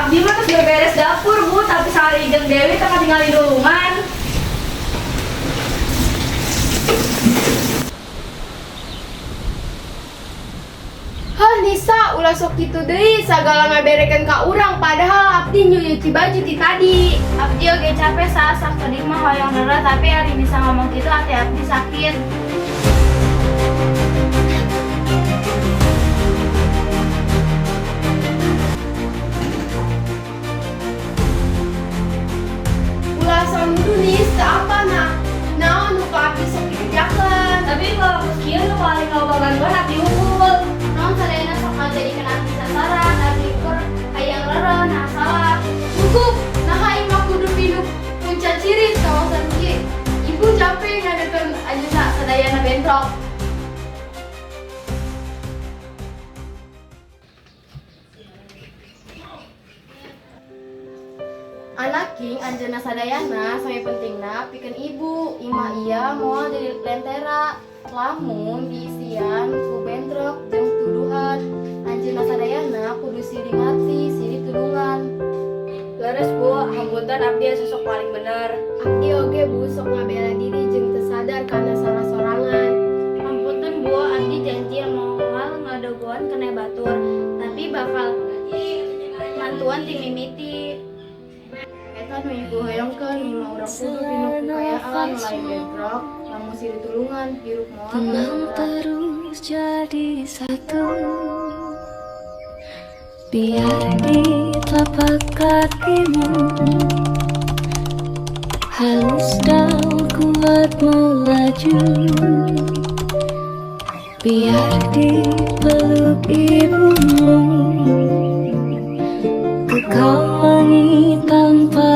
Abdi mah terus beres dapur bu, tapi sehari jeung Dewi tengah tinggal di dulungan. Hah Nisa, ulah sok kitu deui, sagala ngaberekeun ka urang padahal abdi nyuci baju ti tadi. Abdi oge capek sasak tadi mah hoyong neura, tapi hari bisa ngomong gitu hati abdi sakit. Ulah samdu Nisa apa nak? Naon nu ka abdi sok dikerjakeun? Tapi kalau aku kieu nu paling ngabagan gua abdi unggul. Naon sadayana sok ngajadikeun abdi sasaran, abdi ukur hayang reureun, nah salah. Cukup, nah aing mah kudu pinuh punca ciri kawasan kieu. Ibu capek ngadekeun ajeuna sadayana bentrok. Anak king anjeunna sadayana sampai pentingna pikeun ibu, imah iya moal jadi lentera. Lamun diisian ku bentrok jeung tuduhan, anjeunna sadayana kudu siri ngarti, siri tudungan. Leres bu, hampunten abdi sosok paling bener. Abdi oge bu sok ngabela diri jeung teu sadar kana salah sorangan. Hampunten bu, abdi janji moal ngadogoan kena batur, tapi bakal mantuan ti mimiti. Eta nu ibu hoyongkeun mimah urang kudu pinuh kekayaan lain bentrok, lamun siri tulungan hiruk moal Tenang terus jadi satu, biar di telapak kakimu halus dan kuat melaju, biar dipeluk ibumu kekal langit tanpa